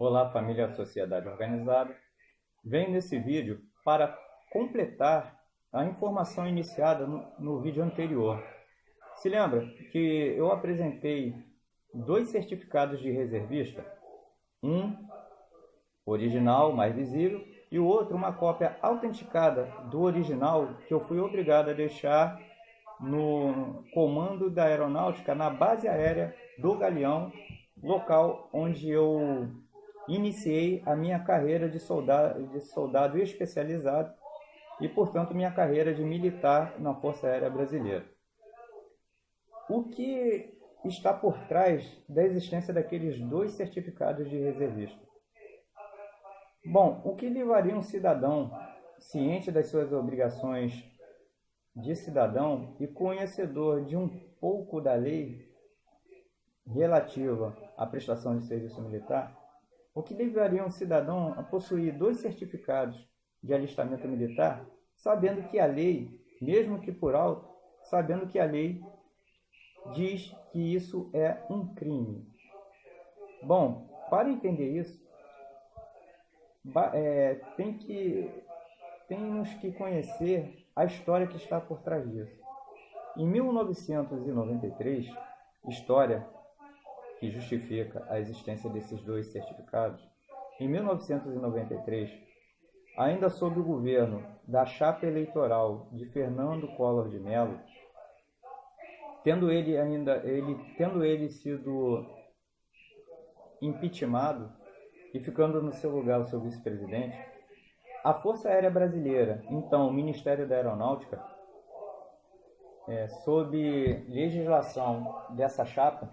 Olá, família Sociedade Organizada. Venho nesse vídeo para completar a informação iniciada no vídeo anterior. Se lembra que eu apresentei 2 certificados de reservista, um original, mais visível, e o outro uma cópia autenticada do original que eu fui obrigado a deixar no comando da aeronáutica na base aérea do Galeão, local onde eu iniciei a minha carreira de soldado especializado e, portanto, minha carreira de militar na Força Aérea Brasileira. O que está por trás da existência daqueles 2 certificados de reservista? Bom, o que levaria um cidadão ciente das suas obrigações de cidadão e conhecedor de um pouco da lei relativa à prestação de serviço militar, o que levaria um cidadão a possuir 2 certificados de alistamento militar, sabendo que a lei, mesmo que por alto, sabendo que a lei diz que isso é um crime? Bom, para entender isso, temos que conhecer a história que está por trás disso. Em 1993, história que justifica a existência desses 2 certificados, em 1993, ainda sob o governo da chapa eleitoral de Fernando Collor de Mello, tendo ele sido impeachmentado e ficando no seu lugar o seu vice-presidente, a Força Aérea Brasileira, então o Ministério da Aeronáutica, sob legislação dessa chapa,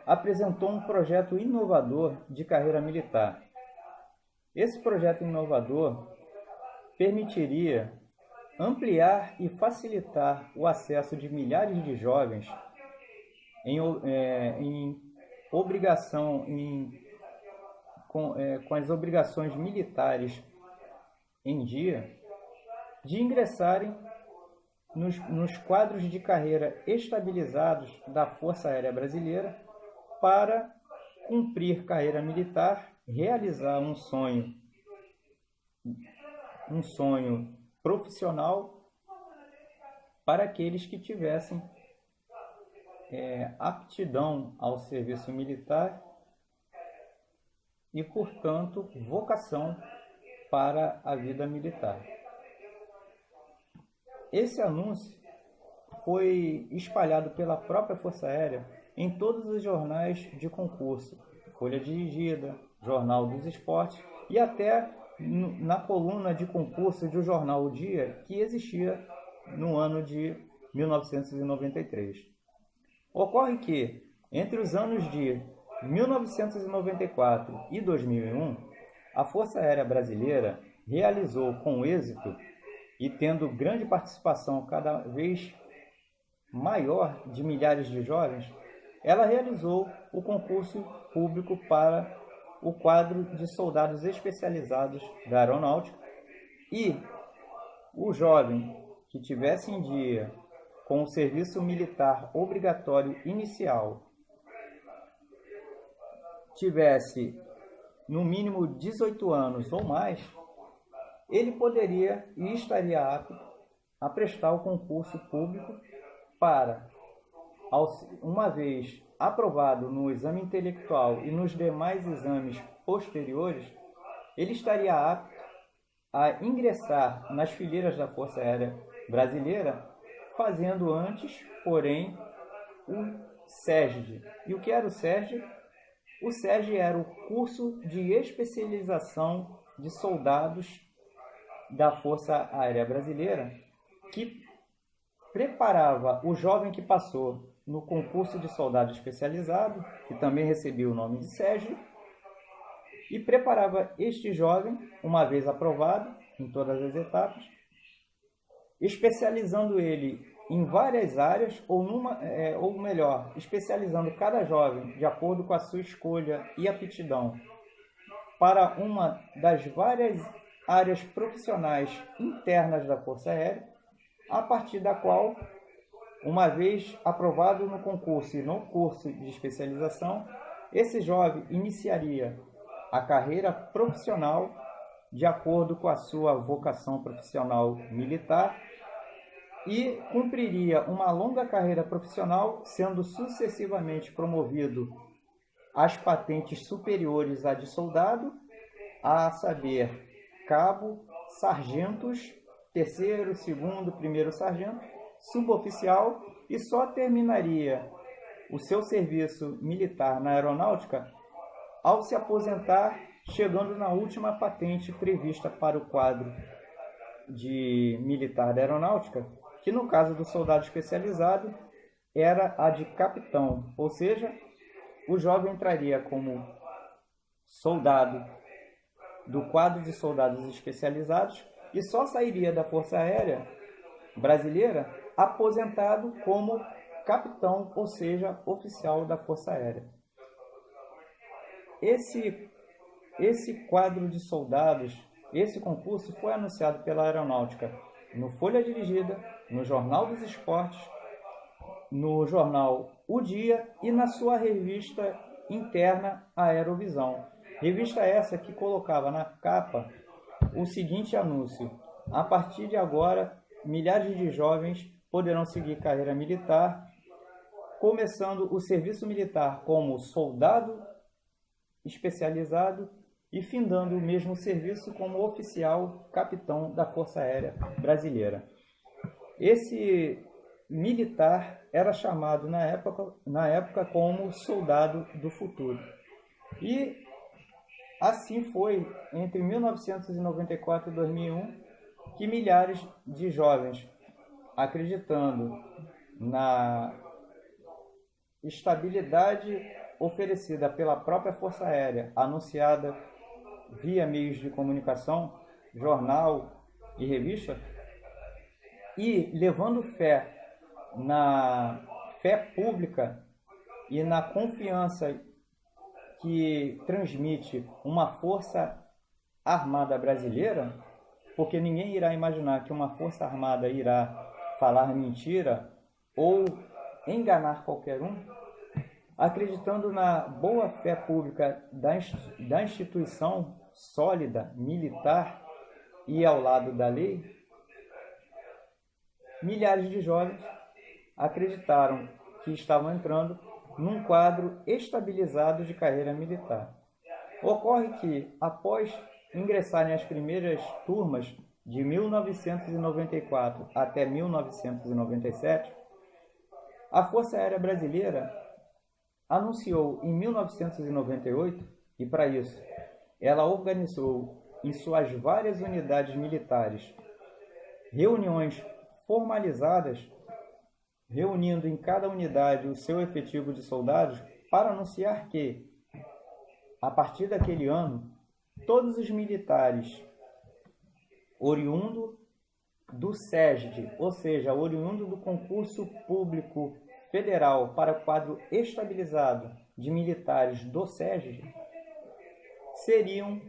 apresentou um projeto inovador de carreira militar. Esse projeto inovador permitiria ampliar e facilitar o acesso de milhares de jovens com as obrigações militares em dia, de ingressarem nos quadros de carreira estabilizados da Força Aérea Brasileira para cumprir carreira militar, realizar um sonho profissional para aqueles que tivessem aptidão ao serviço militar e, portanto, vocação para a vida militar. Esse anúncio foi espalhado pela própria Força Aérea em todos os jornais de concurso, Folha Dirigida, Jornal dos Esportes e até na coluna de concurso do jornal O Dia, que existia no ano de 1993. Ocorre que, entre os anos de 1994 e 2001, a Força Aérea Brasileira realizou com êxito e tendo grande participação cada vez maior de milhares de jovens, ela realizou o concurso público para o quadro de soldados especializados da aeronáutica, e o jovem que tivesse em dia com o serviço militar obrigatório inicial, tivesse no mínimo 18 anos ou mais, ele poderia e estaria apto a prestar o concurso público para, uma vez aprovado no exame intelectual e nos demais exames posteriores, ele estaria apto a ingressar nas fileiras da Força Aérea Brasileira, fazendo antes, porém, o SERG. E o que era o SERG? O SERG era o curso de especialização de soldados da Força Aérea Brasileira, que preparava o jovem que passou no concurso de soldado especializado, que também recebia o nome de SERG, e preparava este jovem, uma vez aprovado em todas as etapas, especializando ele em várias áreas, ou melhor, especializando cada jovem de acordo com a sua escolha e aptidão para uma das várias áreas profissionais internas da Força Aérea, a partir da qual, uma vez aprovado no concurso e no curso de especialização, esse jovem iniciaria a carreira profissional de acordo com a sua vocação profissional militar e cumpriria uma longa carreira profissional, sendo sucessivamente promovido às patentes superiores à de soldado, a saber, cabo, sargentos, terceiro, segundo, primeiro sargento, suboficial, e só terminaria o seu serviço militar na aeronáutica ao se aposentar, chegando na última patente prevista para o quadro de militar da aeronáutica, que no caso do soldado especializado era a de capitão, ou seja, o jovem entraria como soldado do quadro de soldados especializados e só sairia da Força Aérea Brasileira aposentado como capitão, ou seja, oficial da Força Aérea. Esse quadro de soldados, esse concurso foi anunciado pela Aeronáutica no Folha Dirigida, no Jornal dos Esportes, no jornal O Dia e na sua revista interna Aerovisão. Revista essa que colocava na capa o seguinte anúncio: a partir de agora, milhares de jovens poderão seguir carreira militar, começando o serviço militar como soldado especializado e findando o mesmo serviço como oficial capitão da Força Aérea Brasileira. Esse militar era chamado na época como soldado do futuro. E assim foi entre 1994 e 2001 que milhares de jovens, acreditando na estabilidade oferecida pela própria Força Aérea, anunciada via meios de comunicação, jornal e revista, e levando fé na fé pública e na confiança que transmite uma Força Armada brasileira, porque ninguém irá imaginar que uma Força Armada irá falar mentira ou enganar qualquer um, acreditando na boa fé pública da instituição sólida, militar e ao lado da lei, milhares de jovens acreditaram que estavam entrando num quadro estabilizado de carreira militar. Ocorre que, após ingressarem as primeiras turmas de 1994 até 1997, a Força Aérea Brasileira anunciou em 1998, e para isso ela organizou em suas várias unidades militares reuniões formalizadas, reunindo em cada unidade o seu efetivo de soldados, para anunciar que, a partir daquele ano, todos os militares oriundo do SESD, ou seja, oriundo do concurso público federal para o quadro estabilizado de militares do SESD, seriam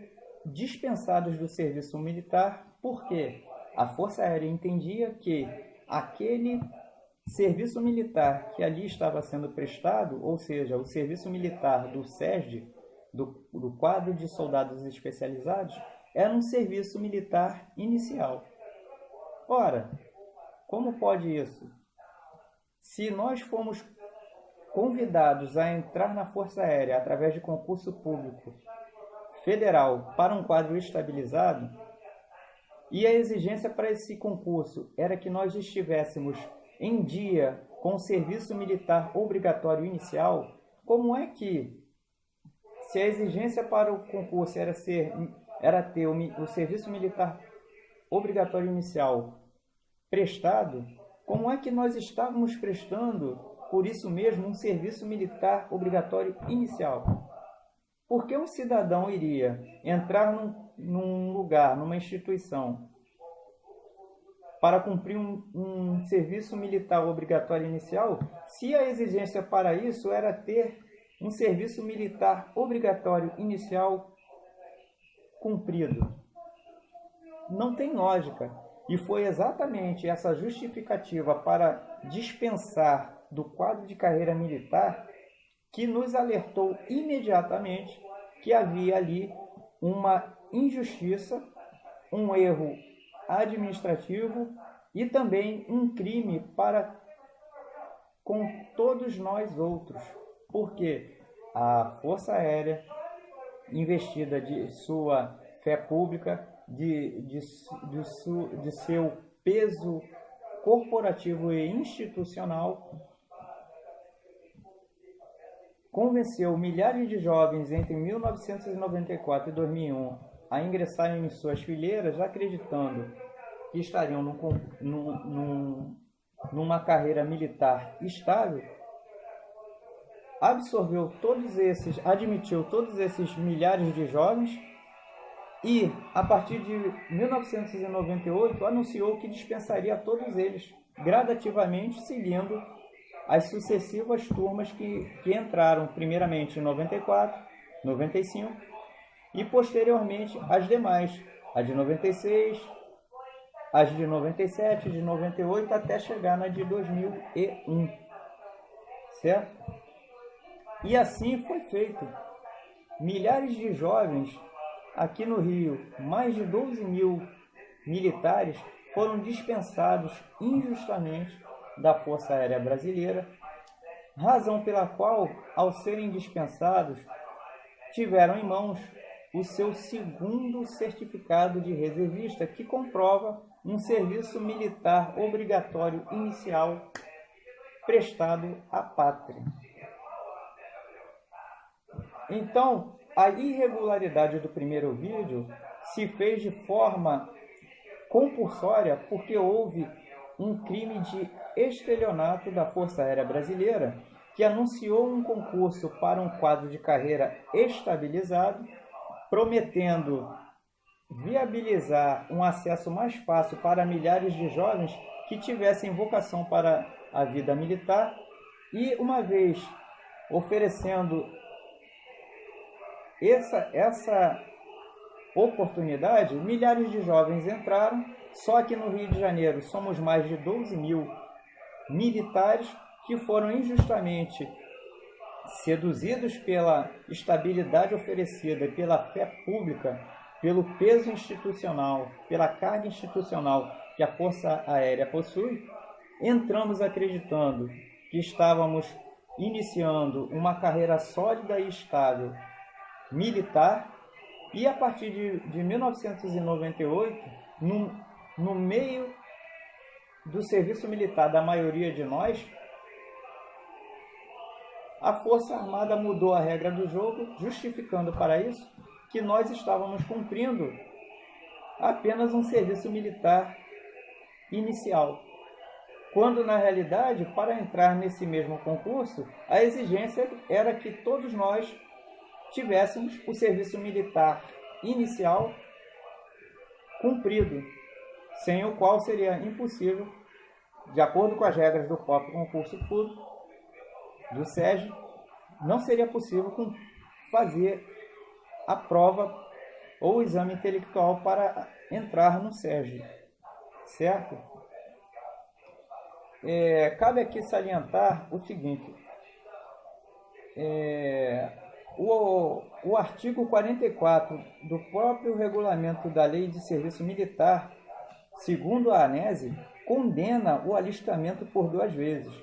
dispensados do serviço militar, porque a Força Aérea entendia que aquele serviço militar que ali estava sendo prestado, ou seja, o serviço militar do SESD, do quadro de soldados especializados, era um serviço militar inicial. Ora, como pode isso? Se nós fomos convidados a entrar na Força Aérea através de concurso público federal para um quadro estabilizado, e a exigência para esse concurso era que nós estivéssemos em dia com o serviço militar obrigatório inicial, como é que, se a exigência para o concurso era ter o serviço militar obrigatório inicial prestado, como é que nós estávamos prestando, por isso mesmo, um serviço militar obrigatório inicial? Por que um cidadão iria entrar num lugar, numa instituição, para cumprir um serviço militar obrigatório inicial, se a exigência para isso era ter um serviço militar obrigatório inicial cumprido? Não tem lógica. E foi exatamente essa justificativa para dispensar do quadro de carreira militar que nos alertou imediatamente que havia ali uma injustiça, um erro administrativo e também um crime para com todos nós outros, porque a Força Aérea, investida de sua fé pública, de seu peso corporativo e institucional, convenceu milhares de jovens entre 1994 e 2001 a ingressarem em suas fileiras, acreditando que estariam numa carreira militar estável, admitiu todos esses milhares de jovens e, a partir de 1998, anunciou que dispensaria todos eles, gradativamente seguindo as sucessivas turmas que entraram primeiramente em 94, 95 e posteriormente as demais, a de 96, as de 97, de 98 até chegar na de 2001, certo? E assim foi feito. Milhares de jovens aqui no Rio, mais de 12 mil militares foram dispensados injustamente da Força Aérea Brasileira, razão pela qual, ao serem dispensados, tiveram em mãos o seu segundo certificado de reservista, que comprova um serviço militar obrigatório inicial prestado à pátria. Então, a irregularidade do primeiro vídeo se fez de forma compulsória porque houve um crime de estelionato da Força Aérea Brasileira, que anunciou um concurso para um quadro de carreira estabilizado, prometendo viabilizar um acesso mais fácil para milhares de jovens que tivessem vocação para a vida militar e, uma vez oferecendo essa oportunidade, milhares de jovens entraram. Só que no Rio de Janeiro somos mais de 12 mil militares que foram injustamente seduzidos pela estabilidade oferecida e pela fé pública, pelo peso institucional, pela carga institucional que a Força Aérea possui. Entramos acreditando que estávamos iniciando uma carreira sólida e estável militar, e a partir de 1998, no meio do serviço militar da maioria de nós, a Força Armada mudou a regra do jogo, justificando para isso que nós estávamos cumprindo apenas um serviço militar inicial, quando na realidade, para entrar nesse mesmo concurso, a exigência era que todos nós tivéssemos o serviço militar inicial cumprido, sem o qual seria impossível, de acordo com as regras do próprio concurso público, do SESG, não seria possível fazer a prova ou o exame intelectual para entrar no SESG, certo? Cabe aqui salientar o seguinte: o artigo 44 do próprio regulamento da Lei de Serviço Militar, segundo a ANESE, condena o alistamento por 2 vezes,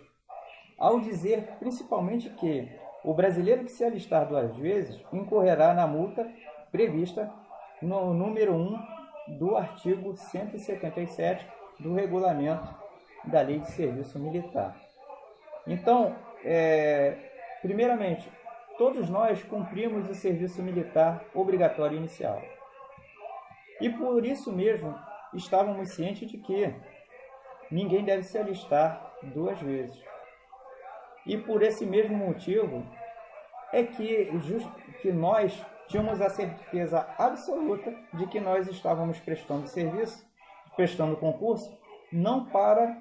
ao dizer principalmente que o brasileiro que se alistar 2 vezes incorrerá na multa prevista no número 1 do artigo 177 do regulamento da Lei de Serviço Militar. Então, primeiramente, todos nós cumprimos o serviço militar obrigatório inicial. E por isso mesmo, estávamos cientes de que ninguém deve se alistar 2 vezes. E por esse mesmo motivo é que nós tínhamos a certeza absoluta de que nós estávamos prestando serviço, prestando concurso, não para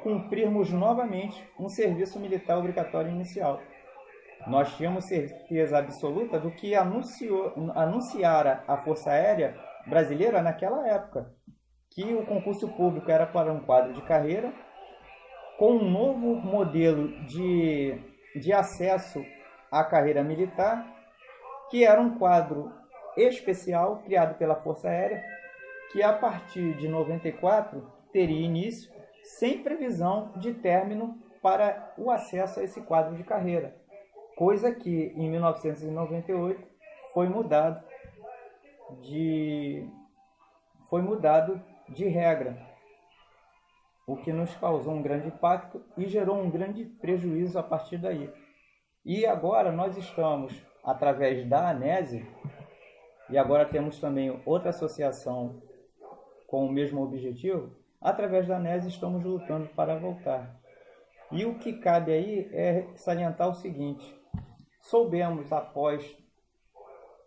cumprirmos novamente um serviço militar obrigatório inicial. Nós tínhamos certeza absoluta do que anunciara a Força Aérea Brasileira naquela época, que o concurso público era para um quadro de carreira, com um novo modelo de acesso à carreira militar, que era um quadro especial criado pela Força Aérea, que a partir de 94 teria início sem previsão de término para o acesso a esse quadro de carreira, coisa que em 1998 foi mudado de regra, o que nos causou um grande impacto e gerou um grande prejuízo a partir daí. E agora nós estamos, através da ANESE, e agora temos também outra associação com o mesmo objetivo, através da ANESE estamos lutando para voltar. E o que cabe aí é salientar o seguinte: soubemos, após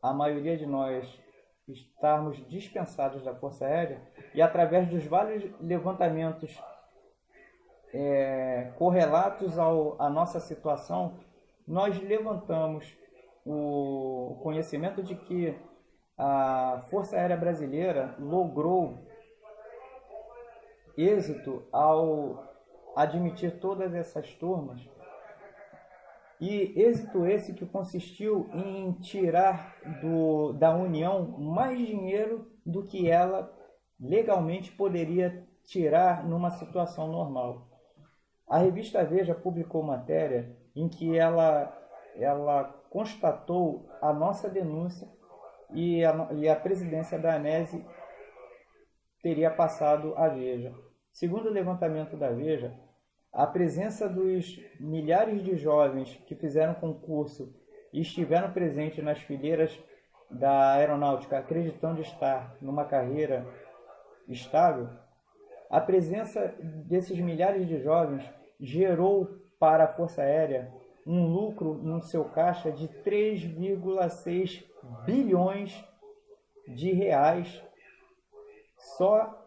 a maioria de nós estarmos dispensados da Força Aérea, e através dos vários levantamentos correlatos à nossa situação, nós levantamos o conhecimento de que a Força Aérea Brasileira logrou êxito ao admitir todas essas turmas, e êxito esse que consistiu em tirar da União mais dinheiro do que ela legalmente poderia tirar numa situação normal. A revista Veja publicou matéria em que ela constatou a nossa denúncia e a presidência da ANESE teria passado a Veja. Segundo o levantamento da Veja, a presença dos milhares de jovens que fizeram concurso e estiveram presentes nas fileiras da aeronáutica, acreditando estar numa carreira estável, a presença desses milhares de jovens gerou para a Força Aérea um lucro no seu caixa de 3,6 bilhões de reais só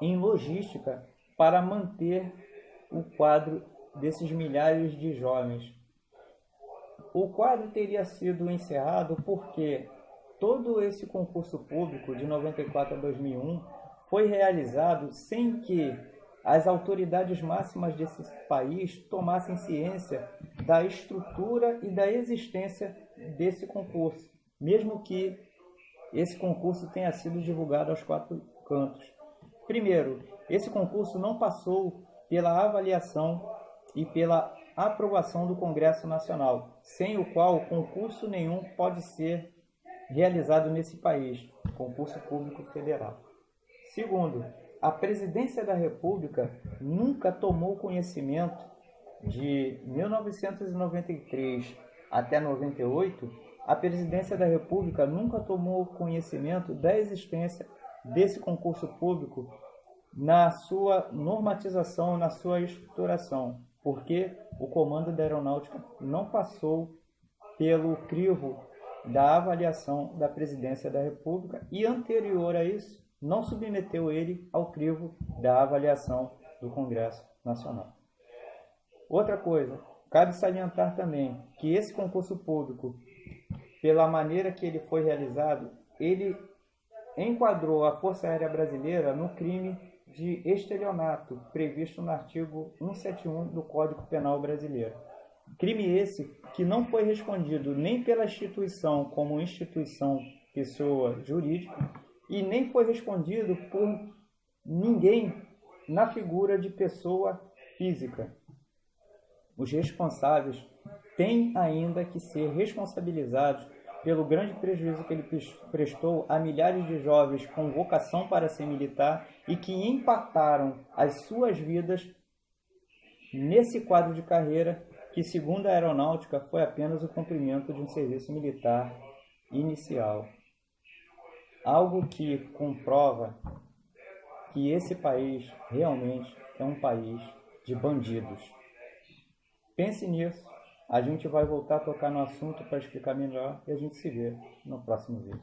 em logística para manter o quadro desses milhares de jovens. O quadro teria sido encerrado porque todo esse concurso público de 94 a 2001 foi realizado sem que as autoridades máximas desse país tomassem ciência da estrutura e da existência desse concurso, mesmo que esse concurso tenha sido divulgado aos quatro cantos. Primeiro, esse concurso não passou pela avaliação e pela aprovação do Congresso Nacional, sem o qual concurso nenhum pode ser realizado nesse país, concurso público federal. Segundo, a Presidência da República nunca tomou conhecimento de 1993 até 98, a Presidência da República nunca tomou conhecimento da existência desse concurso público na sua normatização, na sua estruturação, porque o Comando da Aeronáutica não passou pelo crivo da avaliação da Presidência da República e, anterior a isso, não submeteu ele ao crivo da avaliação do Congresso Nacional. Outra coisa, cabe salientar também que esse concurso público, pela maneira que ele foi realizado, ele enquadrou a Força Aérea Brasileira no crime de estelionato, previsto no artigo 171 do Código Penal Brasileiro. Crime esse que não foi respondido nem pela instituição como instituição, pessoa jurídica, e nem foi respondido por ninguém na figura de pessoa física. Os responsáveis têm ainda que ser responsabilizados pelo grande prejuízo que ele prestou a milhares de jovens com vocação para ser militar e que impactaram as suas vidas nesse quadro de carreira que, segundo a aeronáutica, foi apenas o cumprimento de um serviço militar inicial. Algo que comprova que esse país realmente é um país de bandidos. Pense nisso. A gente vai voltar a tocar no assunto para explicar melhor e a gente se vê no próximo vídeo.